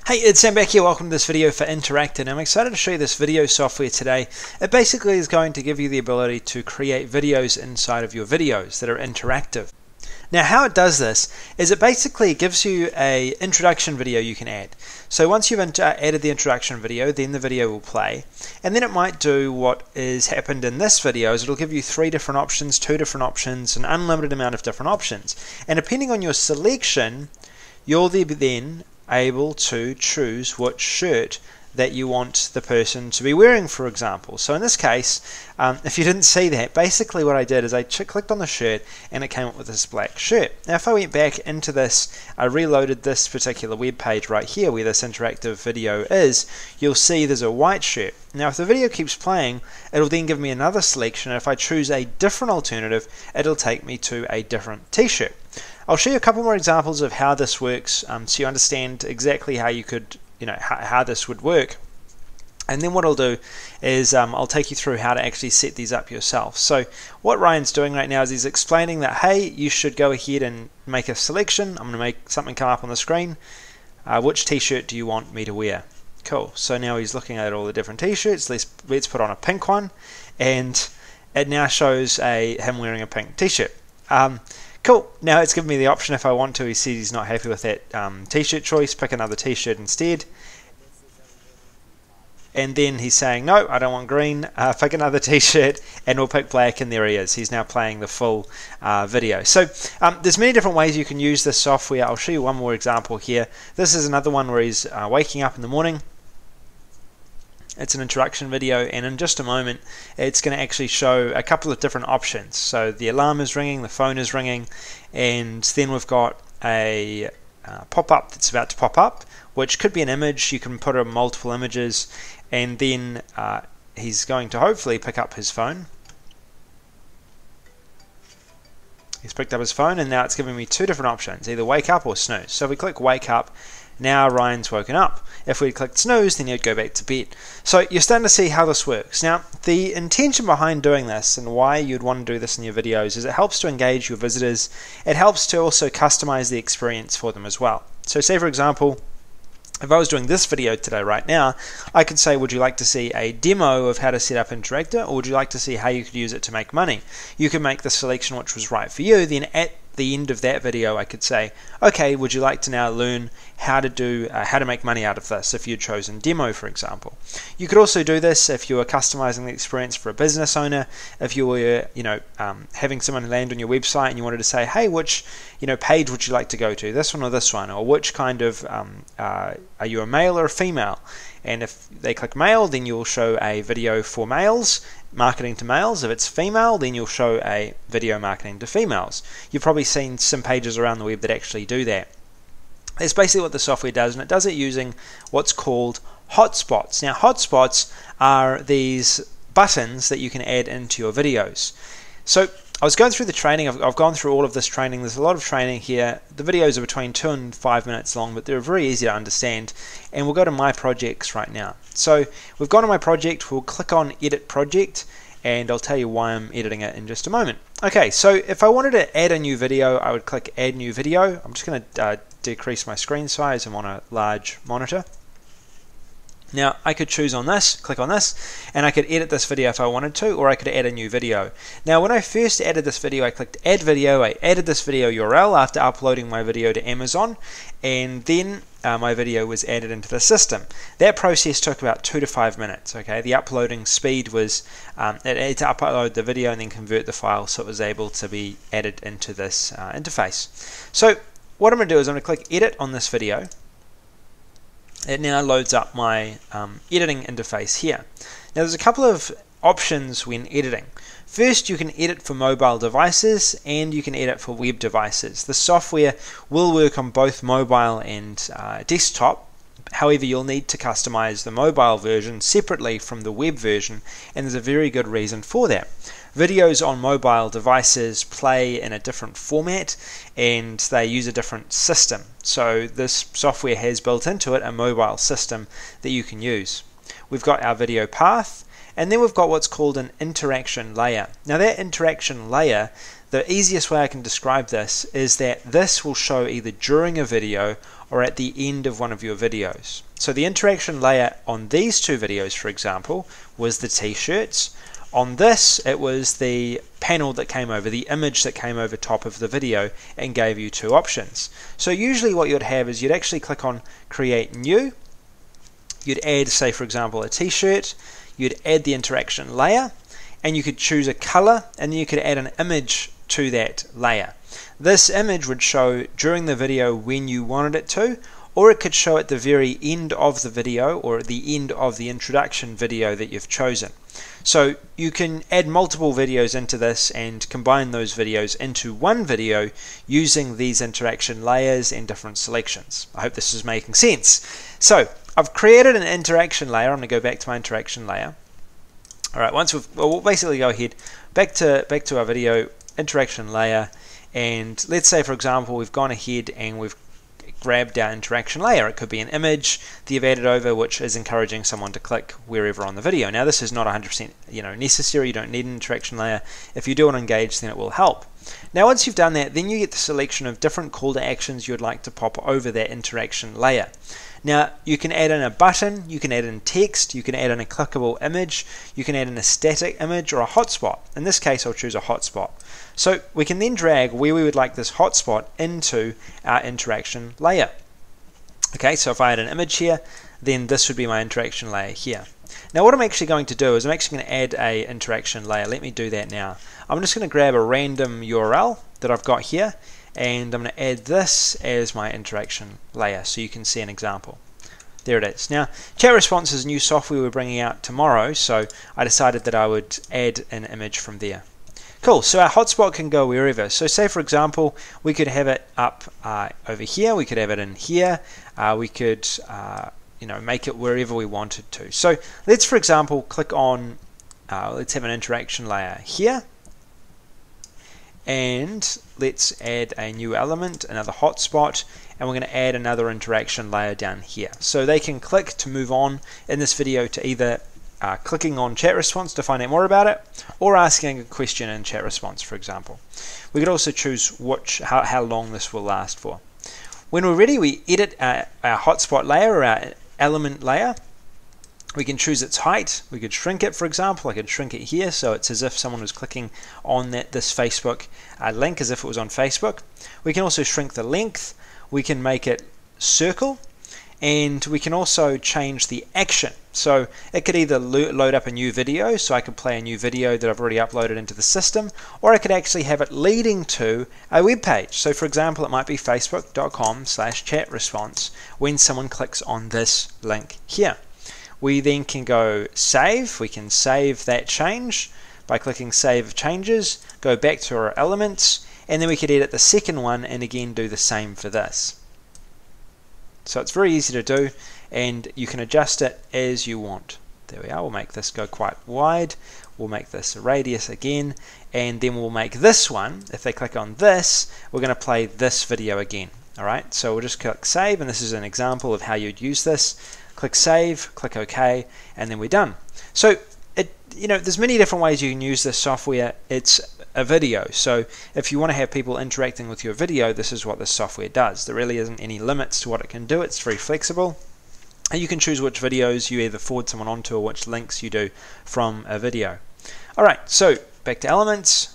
Hey, it's Sam back here. Welcome to this video for Interactr. And I'm excited to show you this video software today. It basically is going to give you the ability to create videos inside of your videos that are interactive. Now how it does this is it basically gives you an introduction video you can add. So once you've added the introduction video, then the video will play, and then it might do what is happened in this video is it'll give you 3 different options, 2 different options, an unlimited amount of different options. And depending on your selection, you'll then able to choose which shirt that you want the person to be wearing, for example. So in this case, if you didn't see that, basically what I did is I clicked on the shirt and it came up with this black shirt. Now if I went back into this, I reloaded this particular web page right here where this interactive video is, you'll see there's a white shirt. Now if the video keeps playing, it'll then give me another selection, and if I choose a different alternative, it'll take me to a different t-shirt. I'll show you a couple more examples of how this works, so you understand exactly how you could, how this would work. And then what I'll do is I'll take you through how to actually set these up yourself. So what Ryan's doing right now is he's explaining that, hey, you should go ahead and make a selection. I'm going to make something come up on the screen. Which t-shirt do you want me to wear? Cool. So now he's looking at all the different t-shirts. Let's put on a pink one, and it now shows him wearing a pink t-shirt. Cool. Now it's given me the option if I want to. He says he's not happy with that t-shirt choice. Pick another t-shirt instead. And then he's saying, no, I don't want green. Pick another t-shirt, and we'll pick black, and there he is. He's now playing the full video. So there's many different ways you can use this software. I'll show you one more example here. This is another one where he's waking up in the morning. It's an introduction video, and in just a moment it's going to actually show a couple of different options. So the alarm is ringing, the phone is ringing, and then we've got a pop-up that's about to pop up, which could be an image. You can put in multiple images, and then he's going to hopefully pick up his phone. He's picked up his phone, and now it's giving me 2 different options, either wake up or snooze. So if we click wake up, now Ryan's woken up. If we click snooze, then he'd go back to bed. So you're starting to see how this works. Now, the intention behind doing this and why you'd want to do this in your videos is it helps to engage your visitors. It helps to also customize the experience for them as well. So say, for example, if I was doing this video today right now, I could say, would you like to see a demo of how to set up Interactr, or would you like to see how you could use it to make money? You could make the selection which was right for you. Then at the end of that video I could say, okay, would you like to now learn how to make money out of this, if you'd chosen demo, for example. You could also do this if you were customizing the experience for a business owner, if you were having someone land on your website and you wanted to say, hey, which page would you like to go to, this one or this one, or which kind of are you a male or a female? And if they click male, then you'll show a video for males, marketing to males. If it's female, then you'll show a video marketing to females. You've probably seen some pages around the web that actually do that. That's basically what the software does, and it does it using what's called hotspots. Now, hotspots are these buttons that you can add into your videos. So I was going through the training. I've gone through all of this training. There's a lot of training here. The videos are between 2 and 5 minutes long, but they're very easy to understand. And we'll go to My Projects right now. So we've gone to My Project. We'll click on Edit Project, and I'll tell you why I'm editing it in just a moment. Okay, so if I wanted to add a new video, I would click Add New Video. I'm just going to decrease my screen size. I'm on a large monitor. Now I could choose on this, click on this, and I could edit this video if I wanted to, or I could add a new video. Now when I first added this video, I clicked Add Video. I added this video URL after uploading my video to Amazon, and then my video was added into the system. That process took about 2 to 5 minutes. Okay, the uploading speed was it had to upload the video and then convert the file so it was able to be added into this interface. So what I'm going to do is I'm going to click Edit on this video. It now loads up my editing interface here. Now there's a couple of options when editing. First, you can edit for mobile devices and you can edit for web devices. The software will work on both mobile and desktop. However, you'll need to customize the mobile version separately from the web version, and there's a very good reason for that. Videos on mobile devices play in a different format and they use a different system. So this software has built into it a mobile system that you can use. We've got our video path, and then we've got what's called an interaction layer. Now that interaction layer, the easiest way I can describe this is that this will show either during a video or at the end of one of your videos. So the interaction layer on these two videos, for example, was the t-shirts. On this, it was the panel that came over, the image that came over top of the video and gave you two options. So usually what you'd have is you'd actually click on Create New. You'd add, say for example, a t-shirt. You'd add the interaction layer, and you could choose a color, and then you could add an image to that layer. This image would show during the video when you wanted it to, or it could show at the very end of the video or at the end of the introduction video that you've chosen. So you can add multiple videos into this and combine those videos into one video using these interaction layers and different selections. I hope this is making sense. So I've created an interaction layer. I'm going to go back to my interaction layer. Alright, we'll basically go ahead back to our video interaction layer, and let's say for example we've gone ahead and we've grabbed our interaction layer. It could be an image that you've added over which is encouraging someone to click wherever on the video. Now this is not 100% necessary. You don't need an interaction layer. If you do want to engage, then it will help. Now once you've done that, then you get the selection of different call to actions you would like to pop over that interaction layer. Now you can add in a button, you can add in text, you can add in a clickable image, you can add in a static image or a hotspot. In this case I'll choose a hotspot. So we can then drag where we would like this hotspot into our interaction layer. Okay, so if I add an image here, then this would be my interaction layer here. Now what I'm actually going to do is I'm actually going to add a interaction layer. Let me do that now. I'm just going to grab a random URL that I've got here, and I'm going to add this as my interaction layer so you can see an example. There it is. Now chat response is new software we're bringing out tomorrow, so I decided that I would add an image from there. Cool, so our hotspot can go wherever. So say for example we could have it up over here, we could have it in here, we could make it wherever we wanted to. So let's for example click on, let's have an interaction layer here, and let's add a new element, another hotspot, and we're going to add another interaction layer down here. So they can click to move on in this video to either clicking on chat response to find out more about it, or asking a question in chat response, for example. We could also choose how long this will last for. When we're ready, we edit our hotspot layer or our element layer. We can choose its height. We could shrink it, for example. I could shrink it here so it's as if someone was clicking on this Facebook link as if it was on Facebook. We can also shrink the length. We can make it circle, and we can also change the action. So it could either load up a new video, so I could play a new video that I've already uploaded into the system, or I could actually have it leading to a web page. So for example, it might be facebook.com/chat response when someone clicks on this link here. We then can go save. We can save that change by clicking Save Changes, go back to our elements, and then we could edit the second one and again do the same for this. So it's very easy to do, and you can adjust it as you want. There we are. We'll make this go quite wide. We'll make this a radius again, and then we'll make this one, if they click on this, we're going to play this video again. Alright, so we'll just click Save, and this is an example of how you'd use this. Click Save, click OK, and then we're done. So there's many different ways you can use this software. It's a video, so if you want to have people interacting with your video, this is what this software does. There really isn't any limits to what it can do. It's very flexible, and you can choose which videos you either forward someone onto or which links you do from a video. Alright, so back to elements,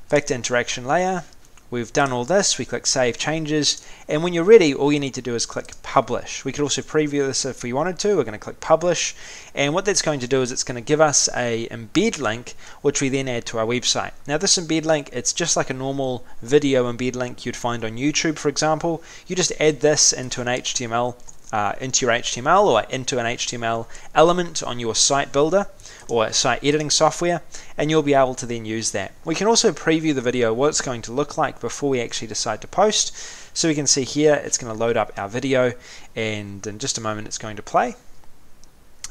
back to interaction layer. We've done all this. We click Save Changes, and when you're ready, all you need to do is click Publish. We could also preview this if we wanted to. We're going to click Publish, and what that's going to do is it's going to give us a embed link, which we then add to our website. Now this embed link, it's just like a normal video embed link you'd find on YouTube, for example. You just add this into an HTML, into your HTML or into an HTML element on your site builder or site editing software, and you'll be able to then use that. We can also preview the video, what it's going to look like before we actually decide to post. So we can see here it's going to load up our video, and in just a moment it's going to play.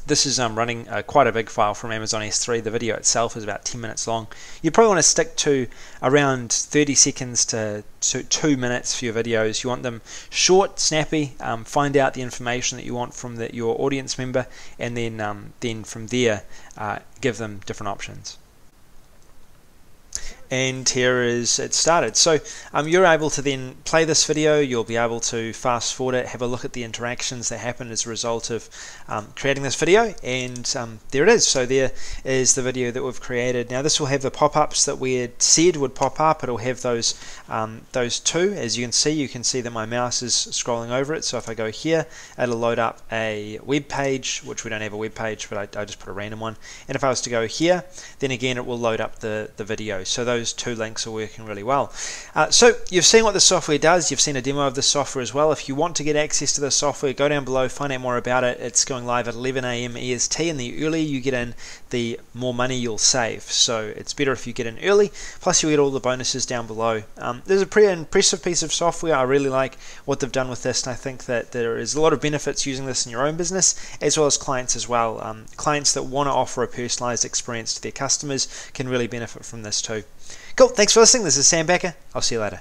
This is running quite a big file from Amazon S3. The video itself is about 10 minutes long. You probably want to stick to around 30 seconds to 2 minutes for your videos. You want them short, snappy, find out the information that you want from your audience member, and then from there give them different options. And here is it started. So you're able to then play this video, you'll be able to fast forward it, have a look at the interactions that happen as a result of creating this video, and there it is. So there is the video that we've created. Now this will have the pop-ups that we had said would pop up. It'll have those two. As you can see that my mouse is scrolling over it. So if I go here, it'll load up a web page, which we don't have a web page, but I just put a random one. And if I was to go here, then again it will load up the video. So those two links are working really well. So you've seen what the software does. You've seen a demo of the software as well. If you want to get access to the software, go down below, find out more about it. It's going live at 11 AM EST, and the earlier you get in, the more money you'll save. So it's better if you get in early, plus you get all the bonuses down below. There's a pretty impressive piece of software. I really like what they've done with this, and I think that there is a lot of benefits using this in your own business, as well as clients as well. Clients that want to offer a personalized experience to their customers can really benefit from this too. Cool, thanks for listening. This is Sam Becker. I'll see you later.